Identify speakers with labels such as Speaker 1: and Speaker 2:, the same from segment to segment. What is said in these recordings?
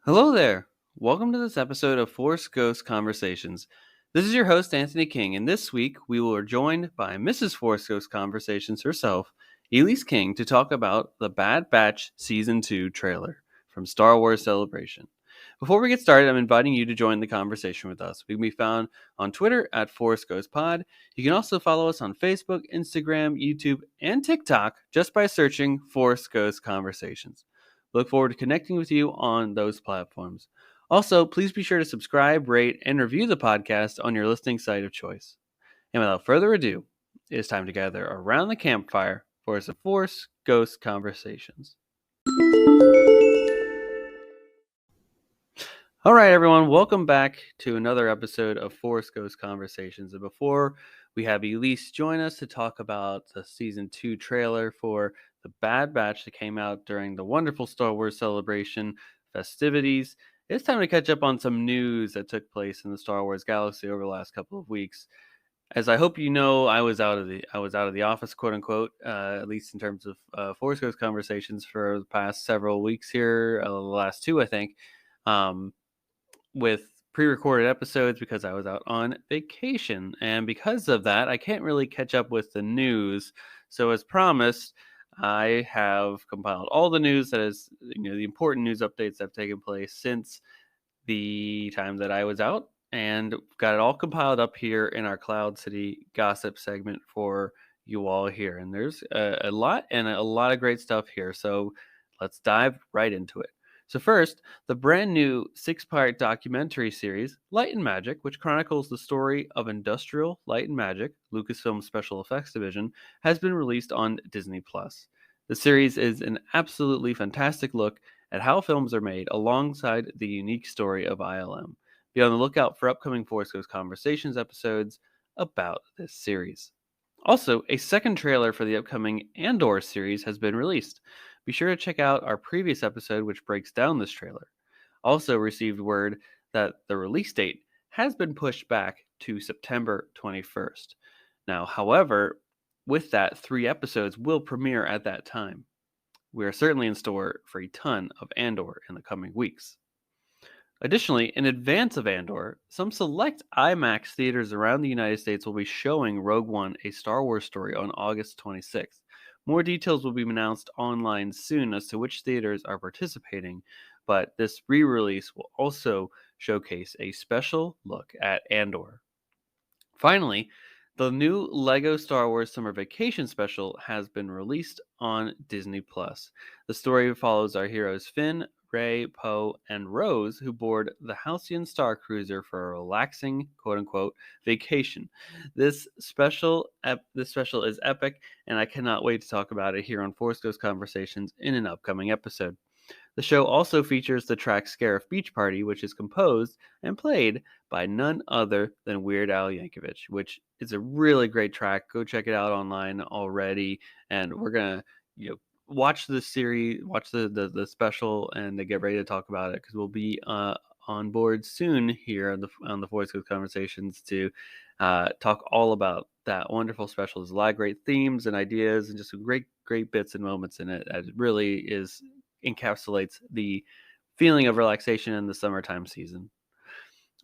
Speaker 1: Hello there. Welcome to this episode of Force Ghost Conversations. This is your host, Anthony King, and this week we are joined by Mrs. Force Ghost Conversations herself, Elise King, to talk about the Bad Batch Season 2 trailer from Star Wars Celebration. Before we get started, I'm inviting you to join the conversation with us. We can be found on Twitter at Force Ghost Pod. You can also follow us on Facebook, Instagram, YouTube, and TikTok just by searching Force Ghost Conversations. Look forward to connecting with you on those platforms. Also, please be sure to subscribe, rate, and review the podcast on your listening site of choice. And without further ado, it is time to gather around the campfire for some Force Ghost Conversations. All right, everyone, welcome back to another episode of Force Ghost Conversations. And before we have Elise join us to talk about the Season 2 trailer for the Bad Batch that came out during the wonderful Star Wars Celebration festivities, it's time to catch up on some news that took place in the Star Wars galaxy over the last couple of weeks. As I hope you know, I was out of the office, quote unquote, at least in terms of Force Ghost Conversations for the past several weeks here, the last two, I think. With pre-recorded episodes because I was out on vacation, and because of that I can't really catch up with the news. So as promised, I have compiled all the news that is, the important news updates that have taken place since the time that I was out, and got it all compiled up here in our Cloud City gossip segment for you all here. And there's a lot of great stuff here, so let's dive right into it. So first, the brand new 6-part documentary series, Light and Magic, which chronicles the story of Industrial Light and Magic, Lucasfilm's special effects division, has been released on Disney+. The series is an absolutely fantastic look at how films are made alongside the unique story of ILM. Be on the lookout for upcoming Force Ghost Conversations episodes about this series. Also, a second trailer for the upcoming Andor series has been released. Be sure to check out our previous episode, which breaks down this trailer. Also received word that the release date has been pushed back to September 21st. Now, however, with that, 3 episodes will premiere at that time. We are certainly in store for a ton of Andor in the coming weeks. Additionally, in advance of Andor, some select IMAX theaters around the United States will be showing Rogue One, a Star Wars story on August 26th. More details will be announced online soon as to which theaters are participating, but this re-release will also showcase a special look at Andor. Finally, the new LEGO Star Wars Summer Vacation special has been released on Disney+. The story follows our heroes Finn, Rey, Poe, and Rose, who board the Halcyon Star Cruiser for a relaxing, quote-unquote, vacation. This special is epic, and I cannot wait to talk about it here on Force Ghost Conversations in an upcoming episode. The show also features the track Scarif Beach Party, which is composed and played by none other than Weird Al Yankovic, which is a really great track. Go check it out online already. And we're going to, watch the series, watch the special, and get ready to talk about it because we'll be on board soon here on the Force Ghost Conversations to talk all about that wonderful special. There's a lot of great themes and ideas and just some great bits and moments in it. It really encapsulates the feeling of relaxation in the summertime season.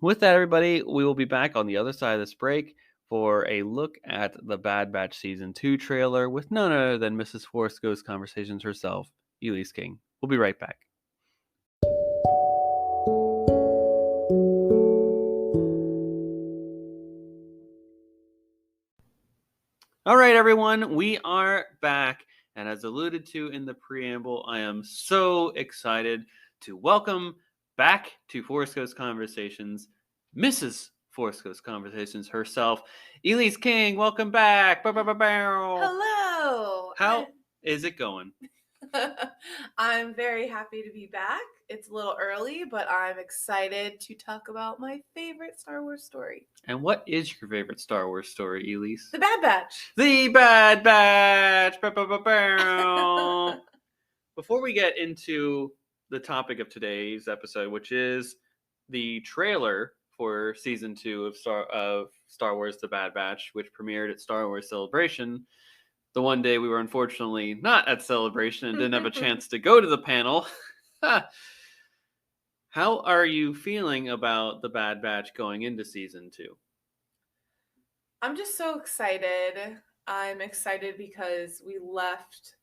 Speaker 1: With that, everybody, we will be back on the other side of this break for a look at the Bad Batch Season 2 trailer with none other than Mrs. Force Ghost Conversations herself, Elise King. We'll be right back. All right, everyone, we are back. And as alluded to in the preamble, I am so excited to welcome back to Force Ghost Conversations, Mrs. Force Ghost Conversations herself, Elise King. Welcome back.
Speaker 2: Hello.
Speaker 1: How is it going?
Speaker 2: I'm very happy to be back. It's a little early, but I'm excited to talk about my favorite Star Wars story.
Speaker 1: And what is your favorite Star Wars story, Elise?
Speaker 2: The Bad Batch.
Speaker 1: The Bad Batch. Before we get into the topic of today's episode, which is the trailer for Season 2 of Star Wars The Bad Batch, which premiered at Star Wars Celebration, the one day we were unfortunately not at Celebration and didn't have a chance to go to the panel. How are you feeling about the Bad Batch going into season 2?
Speaker 2: I'm just so excited. I'm excited because we left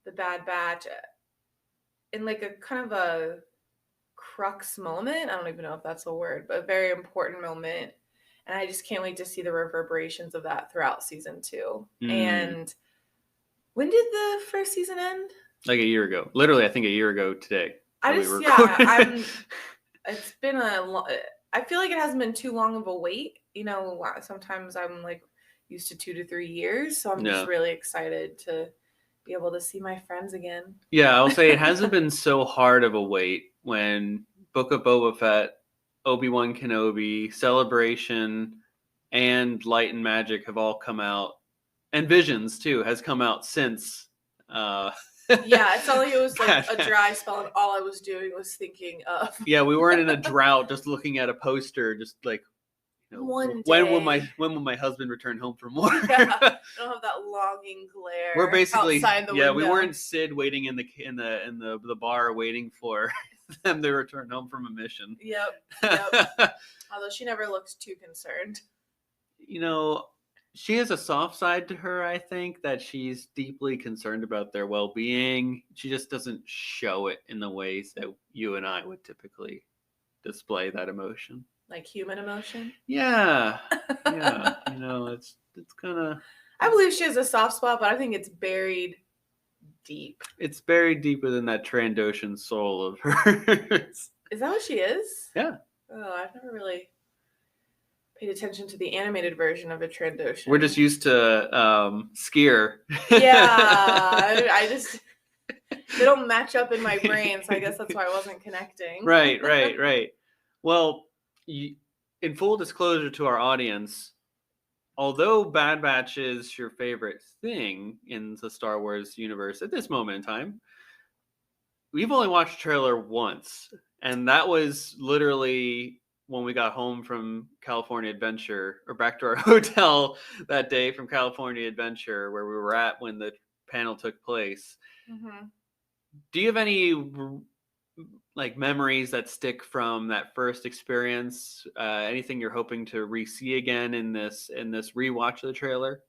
Speaker 2: the Bad Batch in like a kind of a crux moment. I don't even know if that's a word, but a very important moment. And I just can't wait to see the reverberations of that throughout season 2.
Speaker 1: Mm,
Speaker 2: And when did the first season end?
Speaker 1: like a year ago. Literally, I think a year ago today
Speaker 2: I
Speaker 1: that we
Speaker 2: just,
Speaker 1: were
Speaker 2: yeah,
Speaker 1: recording.
Speaker 2: it's been I feel like it hasn't been too long of a wait. Sometimes I'm like used to 2 to 3 years. So I'm just
Speaker 1: Yeah.
Speaker 2: really excited to be able to see my friends again.
Speaker 1: Yeah, I'll say it hasn't been so hard of a wait when Book of Boba Fett, Obi-Wan Kenobi, Celebration, and Light and Magic have all come out. And Visions, too, has come out since. Uh,
Speaker 2: Yeah, it felt like it was like a
Speaker 1: Batman.
Speaker 2: dry spell, and all I was doing was thinking of
Speaker 1: Yeah, we weren't in a drought just looking at a poster, just like,
Speaker 2: one
Speaker 1: when
Speaker 2: day.
Speaker 1: will my husband return home from work?
Speaker 2: Yeah, I don't have that longing
Speaker 1: We're
Speaker 2: glare
Speaker 1: basically,
Speaker 2: outside the
Speaker 1: yeah, we
Speaker 2: window.
Speaker 1: weren't Sid waiting in the bar waiting for them to return home from a mission.
Speaker 2: Yep. Although she never looks too concerned.
Speaker 1: You know, she has a soft side to her, I think, that she's deeply concerned about their well-being. She just doesn't show it in the ways that you and I would typically display that emotion.
Speaker 2: Like human emotion.
Speaker 1: Yeah. Yeah, it's kind of
Speaker 2: I believe she has a soft spot, but I think it's buried deep.
Speaker 1: it's buried deep within that Trandoshan soul of hers.
Speaker 2: Is that what she is?
Speaker 1: Yeah.
Speaker 2: Oh, I've never really paid attention to the animated version of a Trandoshan.
Speaker 1: We're just used to Skier.
Speaker 2: Yeah, I just they don't match up in my brain, so I guess that's why I wasn't connecting.
Speaker 1: Right. Well, in full disclosure to our audience, although Bad Batch is your favorite thing in the Star Wars universe at this moment in time, we've only watched the trailer once, and that was literally when we got home from California Adventure, or back to our hotel that day from California Adventure, where we were at when the panel took place.
Speaker 2: Mm-hmm.
Speaker 1: Do you have any like memories that stick from that first experience? Anything you're hoping to re-see again in this rewatch of the trailer?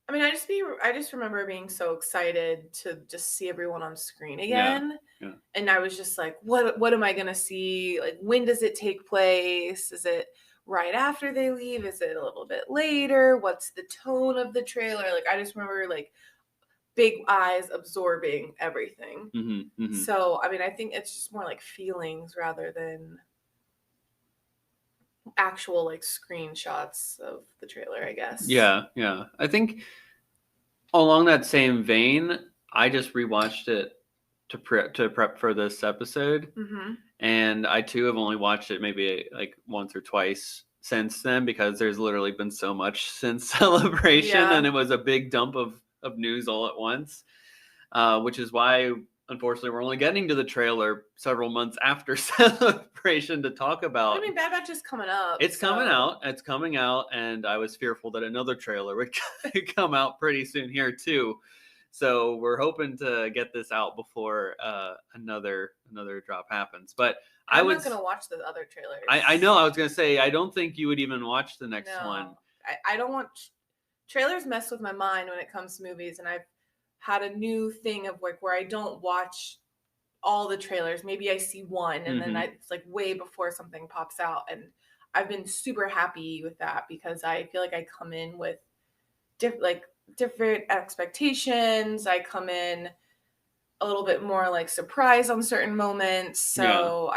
Speaker 2: I mean, I just remember being so excited to just see everyone on screen
Speaker 1: Yeah.
Speaker 2: again. And I was just like, what am I gonna see? Like, when does it take place? Is it right after they leave? Is it a little bit later? What's the tone of the trailer? Like, I just remember like big eyes absorbing everything.
Speaker 1: Mm-hmm.
Speaker 2: So, I mean, I think it's just more like feelings rather than actual like screenshots of the trailer, I guess.
Speaker 1: Yeah. I think along that same vein, I just rewatched it to prep for this episode, and I too have only watched it maybe like once or twice since then, because there's literally been so much since Celebration, and it was a big dump of news all at once, which is why unfortunately we're only getting to the trailer several months after Celebration to talk about.
Speaker 2: I mean, Bad Batch is coming up.
Speaker 1: It's coming out, and I was fearful that another trailer would come out pretty soon here too. So we're hoping to get this out before another drop happens. But
Speaker 2: I'm not gonna watch the other trailers.
Speaker 1: I know. I was gonna say I don't think you would even watch the next one.
Speaker 2: I don't want trailers. Mess with my mind when it comes to movies, and I've had a new thing of like where I don't watch all the trailers. Maybe I see one, and then it's like way before something pops out, and I've been super happy with that because I feel like I come in with different expectations. I come in a little bit more like surprised on certain moments. So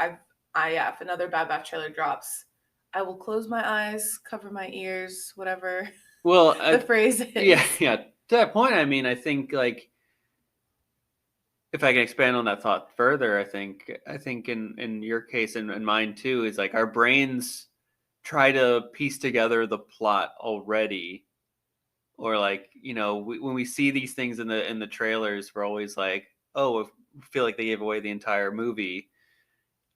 Speaker 2: if another Bad Batch trailer drops, I will close my eyes, cover my ears, whatever.
Speaker 1: Well,
Speaker 2: the phrase is.
Speaker 1: Yeah. To that point, I mean, I think like if I can expand on that thought further, I think in your case and mine too is like our brains try to piece together the plot already. Or like, when we see these things in the trailers, we're always like, oh, we feel like they gave away the entire movie.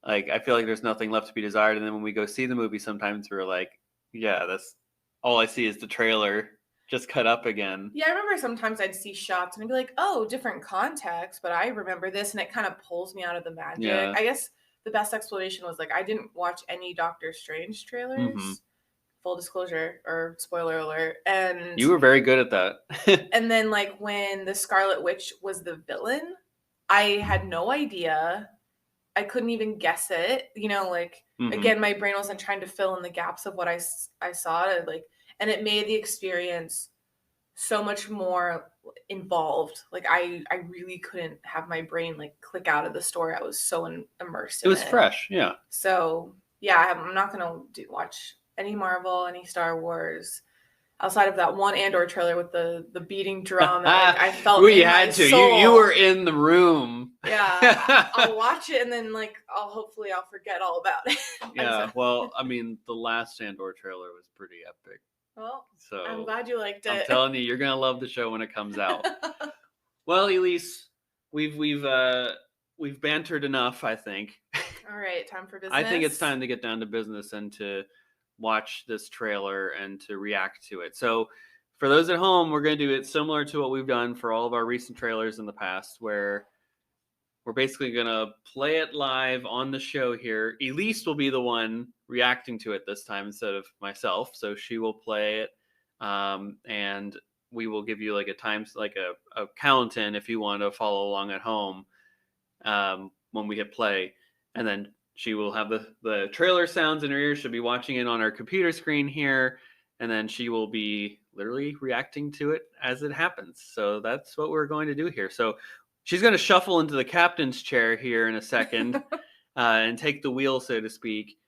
Speaker 1: Like, I feel like there's nothing left to be desired. And then when we go see the movie, sometimes we're like, yeah, that's all I see is the trailer just cut up again.
Speaker 2: Yeah, I remember sometimes I'd see shots and I'd be like, oh, different context, but I remember this, and it kind of pulls me out of the magic.
Speaker 1: Yeah.
Speaker 2: I guess the best explanation was like, I didn't watch any Doctor Strange trailers.
Speaker 1: Mhm.
Speaker 2: Full disclosure or spoiler alert. And
Speaker 1: You were very good at that.
Speaker 2: and then like when the Scarlet Witch was the villain, I had no idea. I couldn't even guess it. You know, like
Speaker 1: Mhm.
Speaker 2: again, my brain wasn't trying to fill in the gaps of what I saw. Like, and it made the experience so much more involved. Like I really couldn't have my brain like click out of the story. I was so immersed in
Speaker 1: It was fresh, yeah.
Speaker 2: So yeah, I'm not gonna watch any Marvel, any Star Wars, outside of that one Andor trailer with the beating drum. That, like, I felt
Speaker 1: well, you
Speaker 2: in
Speaker 1: had
Speaker 2: my
Speaker 1: to.
Speaker 2: soul.
Speaker 1: You were in the room.
Speaker 2: Yeah, I'll watch it and then like hopefully I'll forget all about it.
Speaker 1: Yeah, well, I mean, the last Andor trailer was pretty epic.
Speaker 2: Well,
Speaker 1: So
Speaker 2: I'm glad you liked it.
Speaker 1: I'm telling you, you're gonna love the show when it comes out. Well, Elise, we've bantered enough, I think.
Speaker 2: All right, time for business.
Speaker 1: I think it's time to get down to business and to watch this trailer and to react to it. So for those at home, we're going to do it similar to what we've done for all of our recent trailers in the past, where we're basically going to play it live on the show here. Elise will be the one reacting to it this time instead of myself. So she will play it. And we will give you like a time, like a count in if you want to follow along at home when we hit play. And then she will have the trailer sounds in her ears. She'll be watching it on our computer screen here. And then she will be literally reacting to it as it happens. So that's what we're going to do here. So she's going to shuffle into the captain's chair here in a second and take the wheel, so to speak,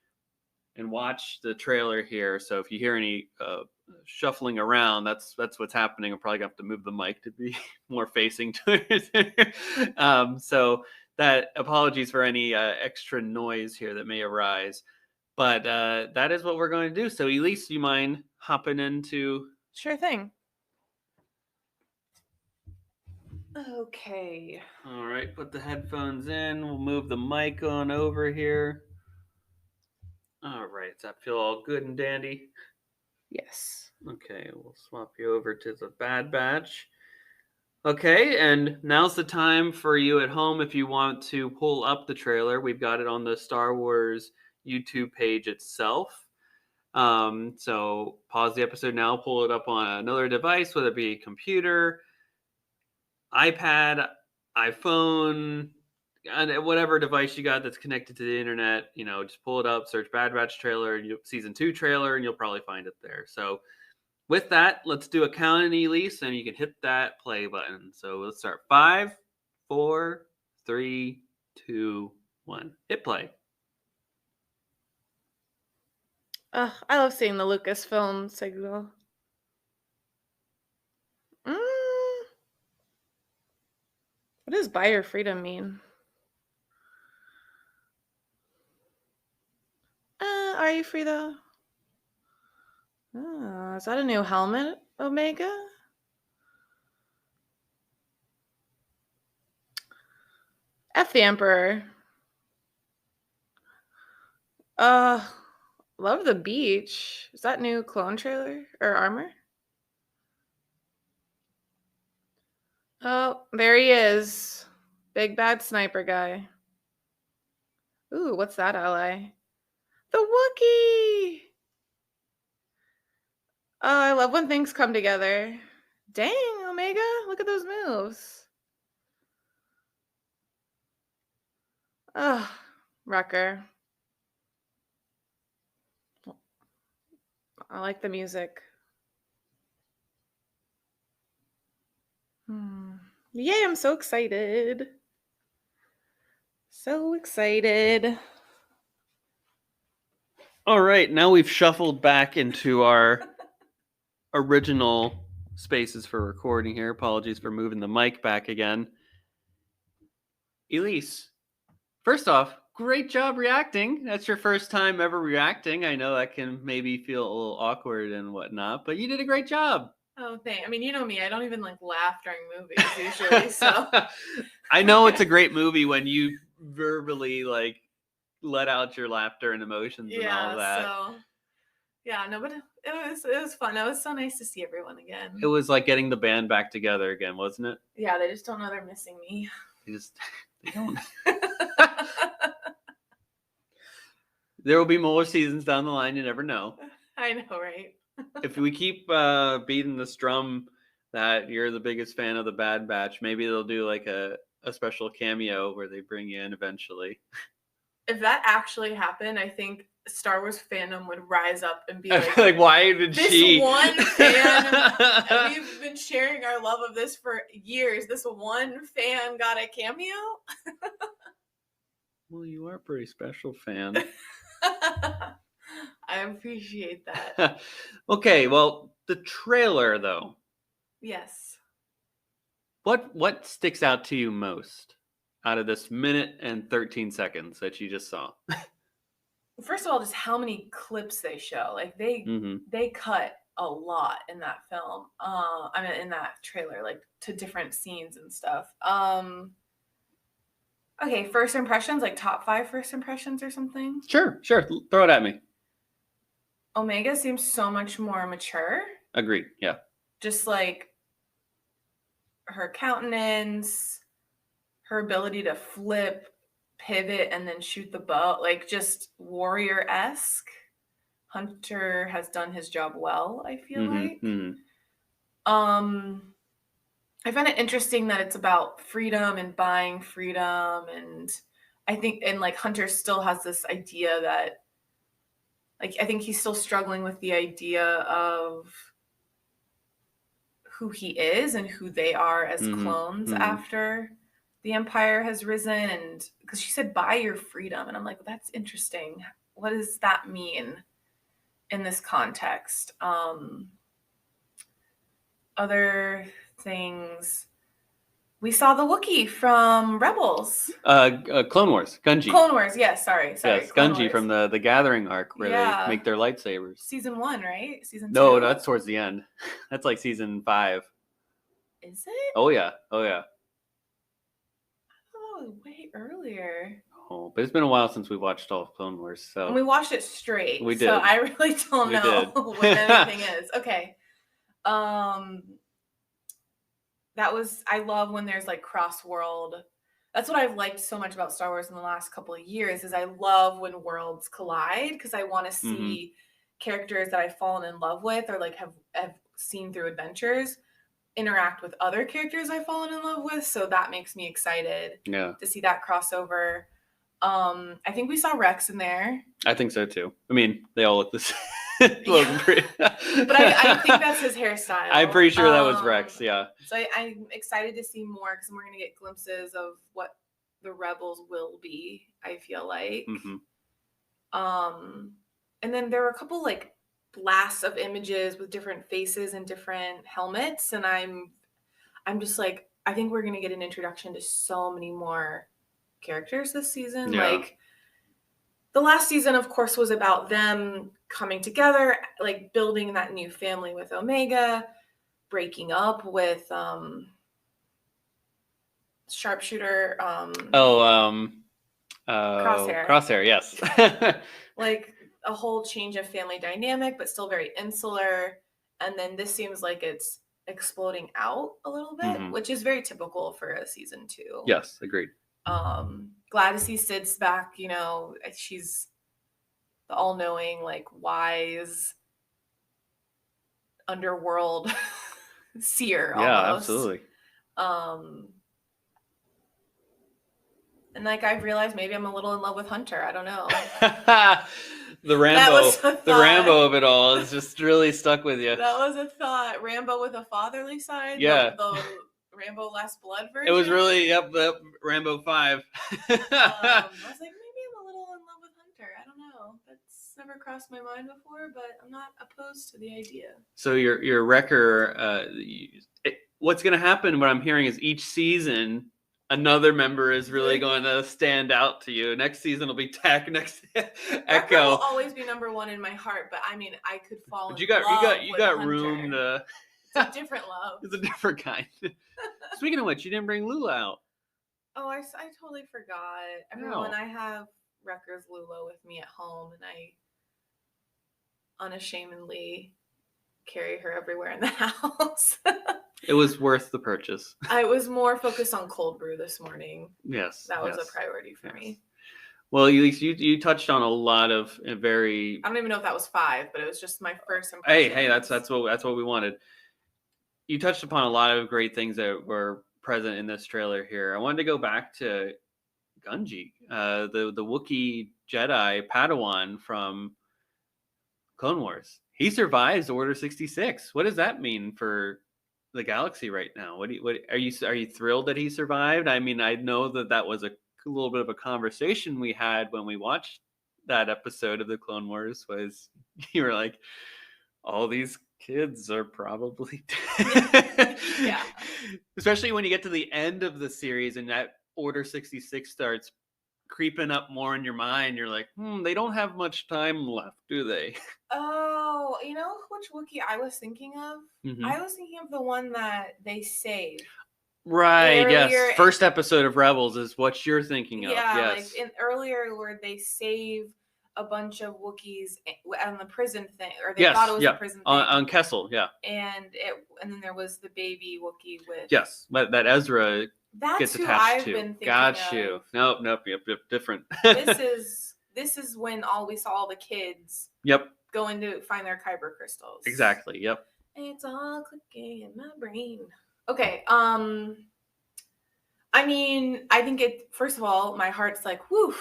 Speaker 1: and watch the trailer here. So if you hear any shuffling around, that's what's happening. I'm probably going to have to move the mic to be more facing to it. So that apologies for any extra noise here that may arise. But that is what we're going to do. So Elise, do you mind hopping into...
Speaker 2: Sure thing. Okay.
Speaker 1: All right, put the headphones in. We'll move the mic on over here. All right, does that feel all good and dandy?
Speaker 2: Yes.
Speaker 1: Okay, we'll swap you over to the Bad Batch. Okay, and now's the time for you at home if you want to pull up the trailer. We've got it on the Star Wars YouTube page itself. So pause the episode now, pull it up on another device, whether it be a computer, iPad, iPhone, and whatever device you got that's connected to the internet. You know, just pull it up, search Bad Batch trailer, season 2 trailer, and you'll probably find it there. So with that, let's do a count in, Elise, and you can hit that play button. So let's start. 5, 4, 3, 2, 1. Hit play.
Speaker 2: I love seeing the Lucasfilm signal. What does buy your freedom mean? Are you free though? Oh, is that a new helmet, Omega? F the Emperor. Love the beach. Is that new clone trailer or armor? Oh, there he is. Big bad sniper guy. Ooh, what's that ally? The Wookiee! Oh, I love when things come together. Dang, Omega, look at those moves. Oh, Wrecker. I like the music. Yay, I'm so excited. So excited.
Speaker 1: All right, now we've shuffled back into our original spaces for recording here. Apologies for moving the mic back again. Elise, first off, great job reacting. That's your first time ever reacting. I know that can maybe feel a little awkward and whatnot, but you did a great job.
Speaker 2: Oh, thanks. I mean, you know me. I don't even like laugh during movies usually. So
Speaker 1: I know it's a great movie when you verbally like let out your laughter and emotions and all of that.
Speaker 2: So yeah, no, but it was fun. It was so nice to see everyone again.
Speaker 1: It was like getting the band back together again, wasn't it?
Speaker 2: Yeah, they just don't know they're missing me.
Speaker 1: They don't. There will be more seasons down the line. You never know.
Speaker 2: I know, right?
Speaker 1: If we keep beating this drum that you're the biggest fan of the Bad Batch, maybe they'll do like a special cameo where they bring you in eventually.
Speaker 2: If that actually happened, I think Star Wars fandom would rise up and be like,
Speaker 1: Like, why did
Speaker 2: this
Speaker 1: she?
Speaker 2: one fan, we've been sharing our love of this for years. This one fan got a cameo?
Speaker 1: Well, you are a pretty special fan.
Speaker 2: I appreciate that.
Speaker 1: Okay, well, the trailer though.
Speaker 2: Yes.
Speaker 1: What sticks out to you most out of this minute and 13 seconds that you just saw?
Speaker 2: First of all, just how many clips they show. Like
Speaker 1: Mm-hmm.
Speaker 2: they cut a lot in that film. I mean in that trailer, like to different scenes and stuff. Okay, first impressions, like top 5 first impressions or something.
Speaker 1: Sure. Throw it at me.
Speaker 2: Omega seems so much more mature.
Speaker 1: Agreed. Yeah.
Speaker 2: Just like her countenance, her ability to flip, pivot, and then shoot the bow, like just warrior-esque. Hunter has done his job well, I feel like. I find it interesting that it's about freedom and buying freedom, and I think like Hunter still has this idea that, like, I think he's still struggling with the idea of who he is and who they are as clones after the Empire has risen. And because she said buy your freedom, and I'm like, that's interesting. What does that mean in this context? Other things, we saw the Wookiee from Rebels.
Speaker 1: Clone Wars, Gungi.
Speaker 2: Clone Wars, yes, sorry.
Speaker 1: Yes, Gungi from the Gathering arc where they make their lightsabers.
Speaker 2: Season 1, right? Season 2?
Speaker 1: No, that's towards the end. That's like season 5.
Speaker 2: Is it?
Speaker 1: Oh yeah.
Speaker 2: Oh, way earlier.
Speaker 1: Oh, but it's been a while since we watched all of Clone Wars, so
Speaker 2: and we watched it straight.
Speaker 1: We did.
Speaker 2: So I really don't know what anything is. Okay. I love when there's like cross-world. That's what I've liked so much about Star Wars in the last couple of years, is I love when worlds collide, because I want to see characters that I've fallen in love with or like have seen through adventures interact with other characters I've fallen in love with. So that makes me excited to see that crossover. I think we saw Rex in there.
Speaker 1: I think so too. I mean, they all look the same. But
Speaker 2: I think that's his hairstyle.
Speaker 1: I'm pretty sure that was Rex, yeah.
Speaker 2: So I'm excited to see more, because we're going to get glimpses of what the Rebels will be, I feel like. And then there were a couple like blasts of images with different faces and different helmets, and I'm just like, I think we're going to get an introduction to so many more characters this season. Like, the last season, of course, was about them coming together, like building that new family with Omega, breaking up with Sharpshooter.
Speaker 1: Crosshair, yes.
Speaker 2: Like a whole change of family dynamic, but still very insular. And then this seems like it's exploding out a little bit, which is very typical for a season 2.
Speaker 1: Yes, agreed.
Speaker 2: Glad to see Sid's back. You know, she's the all-knowing, like, wise underworld seer almost.
Speaker 1: Yeah, absolutely.
Speaker 2: And like, I've realized maybe I'm a little in love with Hunter. I don't know.
Speaker 1: The Rambo of it all is just really stuck with you.
Speaker 2: That was a thought. Rambo with a fatherly side.
Speaker 1: Yeah.
Speaker 2: The Rambo Last Blood version.
Speaker 1: It was really Rambo 5.
Speaker 2: I was like, maybe I'm a little in love with Hunter. I don't know. That's never crossed my mind before, but I'm not opposed to the idea.
Speaker 1: So your Wrecker, what's going to happen? What I'm hearing is each season, another member is really going to stand out to you. Next season will be Tech. Next Echo
Speaker 2: will always be number 1 in my heart. But I mean, I could fall. But
Speaker 1: you got
Speaker 2: Hunter.
Speaker 1: room to.
Speaker 2: It's a different love.
Speaker 1: It's a different kind. Speaking of which, you didn't bring Lula out.
Speaker 2: Oh, I totally forgot. Everyone, I have Wrecker's Lula with me at home, and I unashamedly carry her everywhere in the house.
Speaker 1: It was worth the purchase.
Speaker 2: I was more focused on cold brew this morning.
Speaker 1: Yes.
Speaker 2: That was a priority for me.
Speaker 1: Well, at least you touched on a lot of very.
Speaker 2: I don't even know if that was 5, but it was just my first
Speaker 1: Hey,
Speaker 2: impressions.
Speaker 1: that's what we wanted. You touched upon a lot of great things that were present in this trailer here. I wanted to go back to Gunji, the Wookiee Jedi Padawan from Clone Wars. He survives Order 66. What does that mean for the galaxy right now? What are you thrilled that he survived? I mean, I know that that was a little bit of a conversation we had when we watched that episode of the Clone Wars. Was you were like, all these kids are probably dead.
Speaker 2: Yeah.
Speaker 1: Especially when you get to the end of the series and that Order 66 starts creeping up more in your mind. You're like, they don't have much time left, do they?
Speaker 2: Oh, you know which Wookiee I was thinking of?
Speaker 1: Mm-hmm.
Speaker 2: I was thinking of the one that they save.
Speaker 1: Right, yes.
Speaker 2: Earlier,
Speaker 1: First episode of Rebels is what you're thinking of.
Speaker 2: yeah,
Speaker 1: Yes.
Speaker 2: like in earlier where they save a bunch of Wookiees on the prison thing, or they thought it was a prison thing.
Speaker 1: On Kessel, yeah.
Speaker 2: And then there was the baby Wookiee with.
Speaker 1: Yes, that Ezra
Speaker 2: That's
Speaker 1: gets
Speaker 2: who
Speaker 1: attached
Speaker 2: I've
Speaker 1: to.
Speaker 2: been thinking
Speaker 1: Got
Speaker 2: of.
Speaker 1: you. Nope, yep, different.
Speaker 2: This is when we saw all the kids.
Speaker 1: Yep.
Speaker 2: Going to find their kyber crystals.
Speaker 1: Exactly. Yep.
Speaker 2: It's all clicking in my brain. Okay. I mean, I think first of all, my heart's like, whew.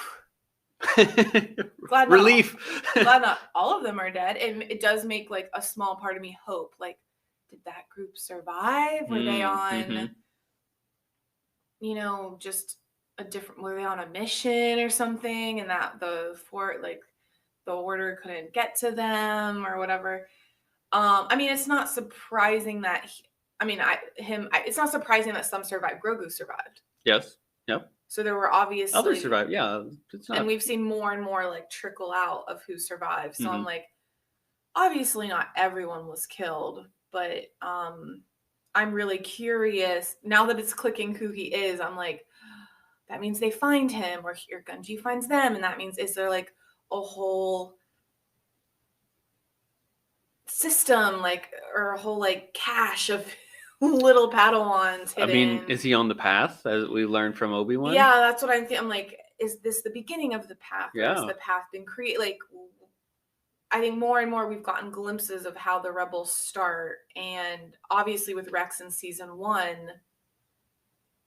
Speaker 2: Glad
Speaker 1: relief.
Speaker 2: Glad not all of them are dead. And it does make like a small part of me hope. Like, did that group survive? Were they on, just were they on a mission or something? And that the order couldn't get to them or whatever. I mean, it's not surprising that it's not surprising that some survived. Grogu survived.
Speaker 1: Yes. Yep.
Speaker 2: So there were obviously
Speaker 1: others survived. Yeah. It's not...
Speaker 2: And we've seen more and more like trickle out of who survived. So I'm like, obviously not everyone was killed, but I'm really curious now that it's clicking who he is. I'm like, that means they find him, or Gunji finds them, and that means is there like a whole system, like, or a whole like cache of little Padawans hidden.
Speaker 1: I mean, is he on the path as we learned from Obi-Wan?
Speaker 2: Yeah, that's what I'm thinking. I'm like, is this the beginning of the path?
Speaker 1: Yeah.
Speaker 2: Or has the path been created? Like, I think more and more we've gotten glimpses of how the Rebels start, and obviously with Rex in season 1,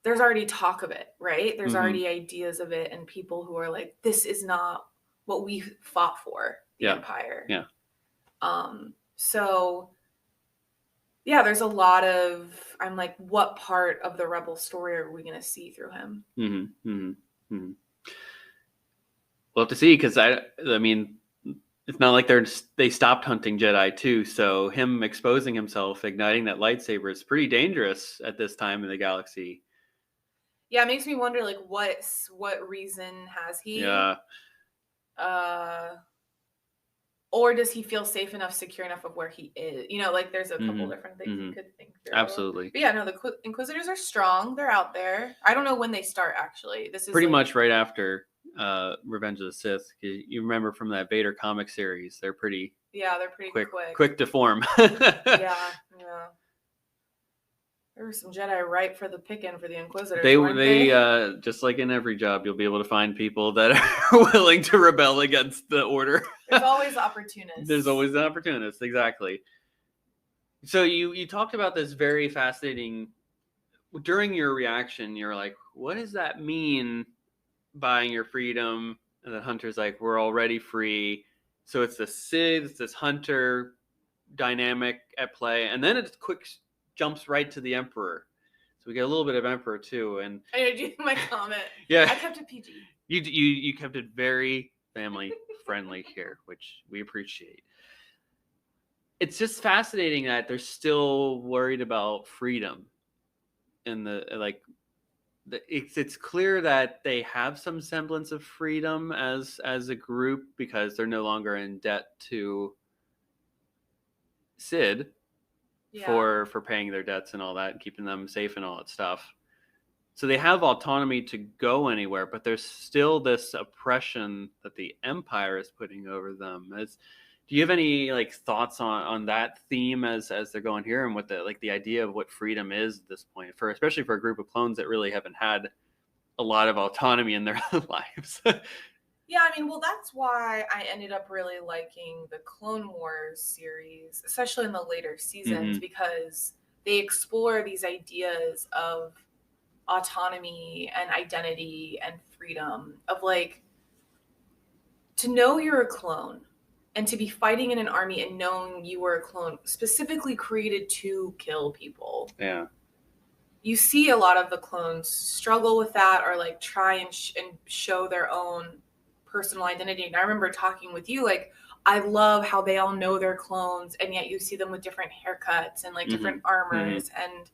Speaker 2: there's already talk of it, right? There's already ideas of it, and people who are like, this is not what we fought for, the Empire.
Speaker 1: Yeah.
Speaker 2: So yeah, there's a lot of, I'm like, what part of the Rebel story are we going to see through him?
Speaker 1: We'll have to see, because I mean, it's not like they stopped hunting Jedi too. So him exposing himself, igniting that lightsaber is pretty dangerous at this time in the galaxy.
Speaker 2: Yeah, it makes me wonder, like, what reason has he?
Speaker 1: Yeah.
Speaker 2: Or does he feel safe enough, secure enough of where he is? Like there's a couple different things you could think through.
Speaker 1: Absolutely.
Speaker 2: But yeah, no, the Inquisitors are strong. They're out there. I don't know when they start, actually. This is
Speaker 1: pretty much right after Revenge of the Sith. You remember from that Vader comic series, they're pretty...
Speaker 2: Yeah, they're pretty
Speaker 1: quick to form.
Speaker 2: Yeah. There were some Jedi ripe for the picking for the Inquisitors. They
Speaker 1: just like in every job, you'll be able to find people that are willing to rebel against the order.
Speaker 2: There's always opportunists.
Speaker 1: There's always an opportunist, exactly. So you talked about this very fascinating. During your reaction, you're like, "What does that mean? Buying your freedom?" And the Hunter's like, "We're already free." So it's the Sith, it's this Hunter dynamic at play, and then it jumps right to the Emperor. So we get a little bit of Emperor too. And
Speaker 2: I know, do my comment.
Speaker 1: Yeah,
Speaker 2: I kept it PG.
Speaker 1: You kept it very family friendly here, which we appreciate. It's just fascinating that they're still worried about freedom, and it's clear that they have some semblance of freedom as a group, because they're no longer in debt to Sid. Yeah. For paying their debts and all that, and keeping them safe and all that stuff. So they have autonomy to go anywhere, but there's still this oppression that the Empire is putting over them. Do you have any thoughts on that theme as they're going here, and what the idea of what freedom is at this point, especially for a group of clones that really haven't had a lot of autonomy in their lives?
Speaker 2: Yeah, I mean, well, that's why I ended up really liking the Clone Wars series, especially in the later seasons,
Speaker 1: Hmm.
Speaker 2: because they explore these ideas of autonomy and identity and freedom, of like, to know you're a clone and to be fighting in an army and knowing you were a clone specifically created to kill people.
Speaker 1: Yeah.
Speaker 2: You see a lot of the clones struggle with that, or like try and show their own personal identity. And I remember talking with you, like, I love how they all know they're clones, and yet you see them with different haircuts and like
Speaker 1: Hmm.
Speaker 2: different
Speaker 1: Hmm.
Speaker 2: armors. And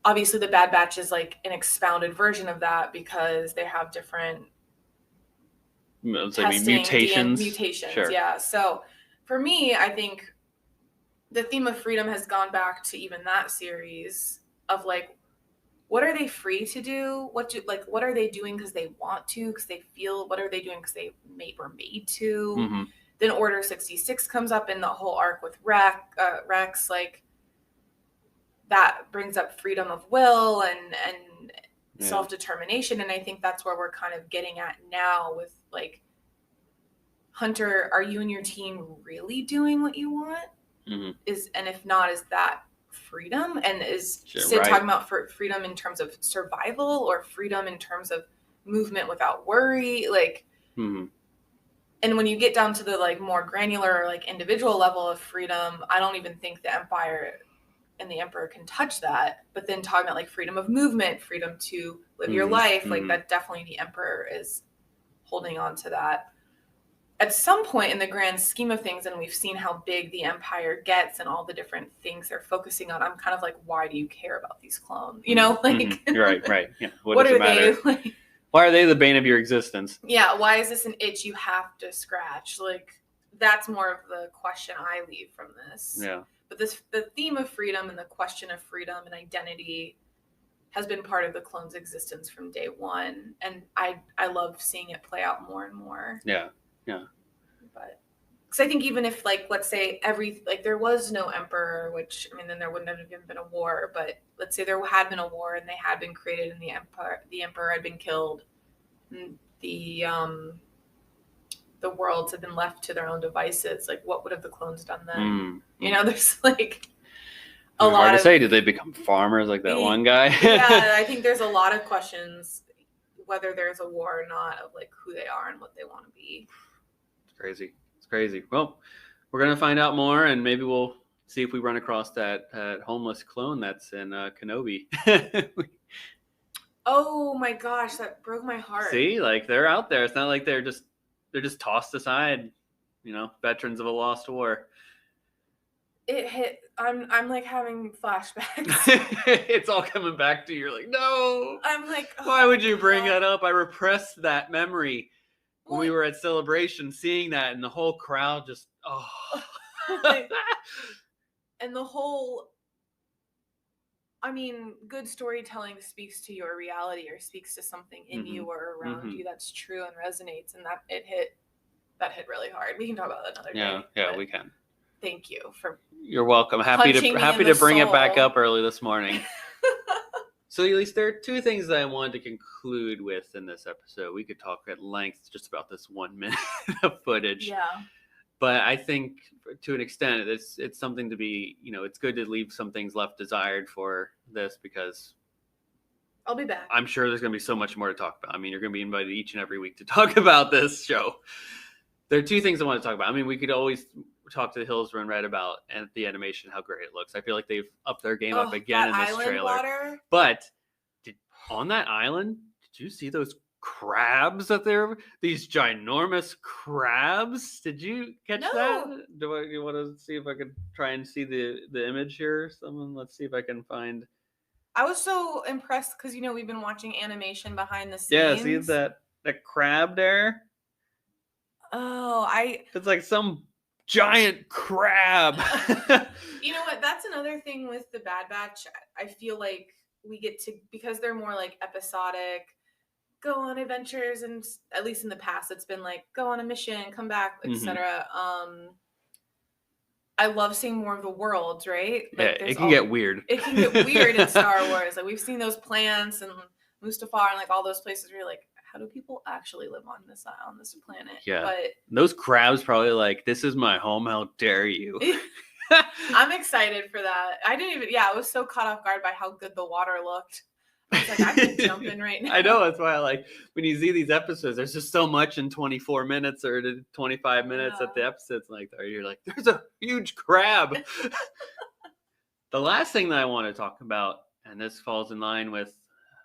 Speaker 2: obviously the Bad Batch is like an expounded version of that because they have different
Speaker 1: Let's say
Speaker 2: testing
Speaker 1: mutations.
Speaker 2: mutations.
Speaker 1: Sure.
Speaker 2: Yeah. So for me, I think the theme of freedom has gone back to even that series of like, what are they free to do? What are they doing because they want to, because they feel? What are they doing because they were made to?
Speaker 1: Hmm.
Speaker 2: Then Order 66 comes up in the whole arc with Rex. Like, that brings up freedom of will and
Speaker 1: Yeah.
Speaker 2: self-determination. And I think that's where we're kind of getting at now with like, Hunter, are you and your team really doing what you want?
Speaker 1: Hmm.
Speaker 2: And if not, is that freedom? And is
Speaker 1: Sure,
Speaker 2: Sid
Speaker 1: right.
Speaker 2: talking about freedom in terms of survival or freedom in terms of movement without worry? Like,
Speaker 1: Hmm.
Speaker 2: and when you get down to the like more granular, like individual level of freedom, I don't even think the Empire and the Emperor can touch that. But then talking about like freedom of movement, freedom to live your life, like that definitely the Emperor is holding on to that. At some point in the grand scheme of things, and we've seen how big the Empire gets and all the different things they're focusing on, I'm kind of like, why do you care about these clones? You know, like,
Speaker 1: Right. Yeah. What
Speaker 2: what
Speaker 1: does it
Speaker 2: are
Speaker 1: matter?
Speaker 2: they like?
Speaker 1: Why are they the bane of your existence?
Speaker 2: Yeah, why is this an itch you have to scratch? Like, that's more of the question I leave from this.
Speaker 1: Yeah.
Speaker 2: But the theme of freedom and the question of freedom and identity has been part of the clone's existence from day one, and I love seeing it play out more and more.
Speaker 1: Yeah.
Speaker 2: But because I think even if, like, let's say there was no emperor, which I mean, then there wouldn't have even been a war. But let's say there had been a war and they had been created, and the emperor had been killed, and the worlds had been left to their own devices. Like, what would have the clones done then? You know, there's like a lot
Speaker 1: hard to
Speaker 2: of
Speaker 1: say. Did they become farmers like that one guy?
Speaker 2: Yeah, I think there's a lot of questions whether there's a war or not of like who they are and what they want to be.
Speaker 1: It's crazy. Well, we're gonna find out more, and maybe we'll see if we run across that homeless clone that's in Kenobi.
Speaker 2: Oh my gosh, that broke my heart.
Speaker 1: See, like they're out there. It's not like they're just tossed aside. You know, veterans of a lost war.
Speaker 2: It hit. I'm like having flashbacks.
Speaker 1: It's all coming back to you. You're like, no.
Speaker 2: I'm like,
Speaker 1: why would you bring that up? I repressed that memory when we were at Celebration, seeing that, and the whole crowd just
Speaker 2: and the whole. I mean, good storytelling speaks to your reality or speaks to something in you or around you that's true and resonates, and that hit really hard. We can talk about that another day.
Speaker 1: Yeah, we can.
Speaker 2: Thank you for.
Speaker 1: You're welcome. Happy to bring it back up early this morning. So, Elise, there are two things that I wanted to conclude with in this episode. We could talk at length just about this 1 minute of footage.
Speaker 2: Yeah.
Speaker 1: But I think to an extent, it's something to be, it's good to leave some things left desired for this, because
Speaker 2: I'll be back.
Speaker 1: I'm sure there's going to be so much more to talk about. I mean, you're going to be invited each and every week to talk about this show. There are two things I want to talk about. I mean, we could always talk to the Hills Run Red about and the animation, how great it looks. I feel like they've upped their game up again in this trailer.
Speaker 2: Water.
Speaker 1: But on that island, did you see those crabs up there? These ginormous crabs. Did you catch that? You want to see if I could try and see the image here? Let's see if I can find.
Speaker 2: I was so impressed because we've been watching animation behind the scenes.
Speaker 1: Yeah, see that crab there?
Speaker 2: Oh,
Speaker 1: it's like some giant crab.
Speaker 2: You know what? That's another thing with the Bad Batch. I feel like we get to, because they're more like episodic, go on adventures, and at least in the past it's been like go on a mission, come back, etc. I love seeing more of the worlds, right? Like,
Speaker 1: yeah, it can get weird.
Speaker 2: It can get weird in Star Wars. Like, we've seen those plants and Mustafar and like all those places where you're like, how do people actually live on this planet?
Speaker 1: Yeah.
Speaker 2: But
Speaker 1: those crabs probably like, this is my home. How dare you?
Speaker 2: I'm excited for that. I didn't even. Yeah, I was so caught off guard by how good the water looked. I was like, I could jump in right now.
Speaker 1: I know, that's why I like when you see these episodes, there's just so much in 24 minutes or 25 minutes
Speaker 2: Yeah.
Speaker 1: at the episodes like that. You're like, there's a huge crab. The last thing that I want to talk about, and this falls in line with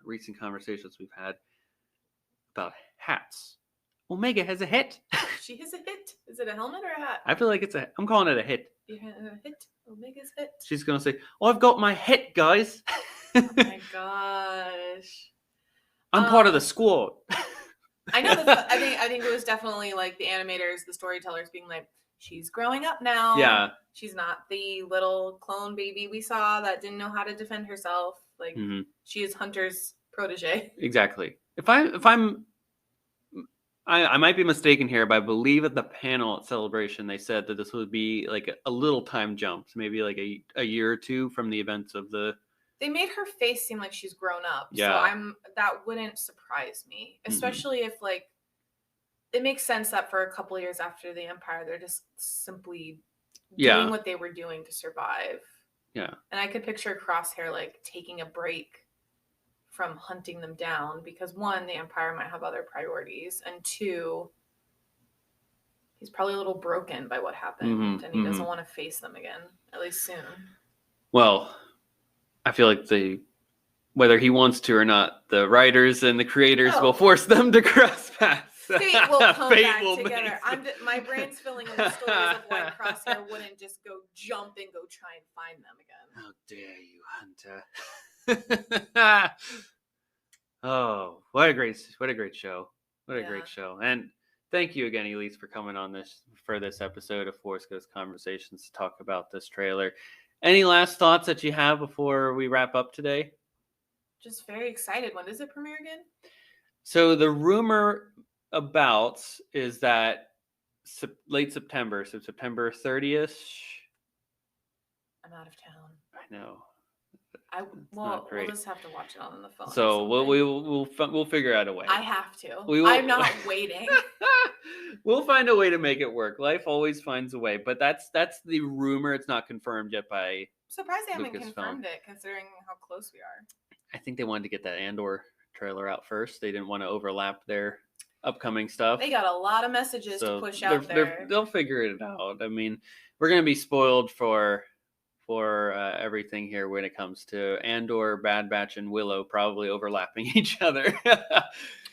Speaker 1: recent conversations we've had about hats. Omega has a hat.
Speaker 2: She has a hit. Is it a helmet or a hat?
Speaker 1: I feel like I'm calling it a hit.
Speaker 2: You have a hit. Omega's hit.
Speaker 1: She's going to say, oh, I've got my hit, guys.
Speaker 2: Oh my gosh.
Speaker 1: I'm part of the squad.
Speaker 2: I know. I think it was definitely like the animators, the storytellers being like, she's growing up now.
Speaker 1: Yeah.
Speaker 2: She's not the little clone baby we saw that didn't know how to defend herself. Like she is Hunter's protege.
Speaker 1: Exactly. I might be mistaken here, but I believe at the panel at Celebration they said that this would be like a little time jump, so maybe like a year or two from the events of the.
Speaker 2: They made her face seem like she's grown up.
Speaker 1: Yeah.
Speaker 2: So that wouldn't surprise me, especially if like it makes sense that for a couple of years after the Empire, they're just simply doing what they were doing to survive.
Speaker 1: Yeah.
Speaker 2: And I could picture Crosshair like taking a break from hunting them down because one, the Empire might have other priorities, and two, he's probably a little broken by what happened, and he doesn't want to face them again, at least soon.
Speaker 1: Well, I feel like whether he wants to or not, the writers and the creators will force them to cross paths.
Speaker 2: Fate will come back together. My brain's filling in the stories of why Crosshair wouldn't just go jump and go try and find them again.
Speaker 1: How dare you, Hunter? Oh, what a great show! What a great show! And thank you again, Elise, for coming on this episode of Force Ghost Conversations to talk about this trailer. Any last thoughts that you have before we wrap up today?
Speaker 2: Just very excited. When does it premiere again?
Speaker 1: So the rumor about is that late September, so September 30th.
Speaker 2: I'm out of town.
Speaker 1: I know.
Speaker 2: We'll just have to watch it on the phone.
Speaker 1: So we'll figure out a way.
Speaker 2: I have to. I'm not waiting.
Speaker 1: We'll find a way to make it work. Life always finds a way, but that's the rumor. It's not confirmed yet by.
Speaker 2: I'm surprised they haven't
Speaker 1: Lucasfilm.
Speaker 2: confirmed it, considering how close we are.
Speaker 1: I think they wanted to get that Andor trailer out first. They didn't want to overlap their upcoming stuff.
Speaker 2: They got a lot of messages to push out there.
Speaker 1: They'll figure it out. I mean, we're gonna be spoiled for everything here when it comes to Andor, Bad Batch, and Willow probably overlapping each other.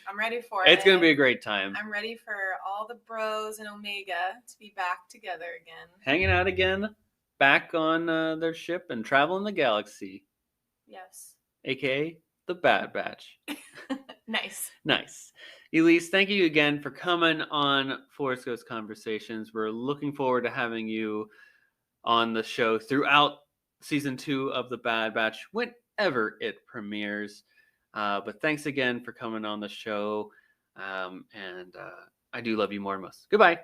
Speaker 2: I'm ready for it.
Speaker 1: It's gonna be a great time.
Speaker 2: I'm ready for all the bros and Omega to be back together again.
Speaker 1: Hanging out again, back on their ship and traveling the galaxy.
Speaker 2: Yes.
Speaker 1: AKA the Bad Batch.
Speaker 2: Nice.
Speaker 1: Elise, thank you again for coming on Force Ghost Conversations. We're looking forward to having you on the show throughout season 2 of the Bad Batch, whenever it premieres. But thanks again for coming on the show. And I do love you more than most. Goodbye.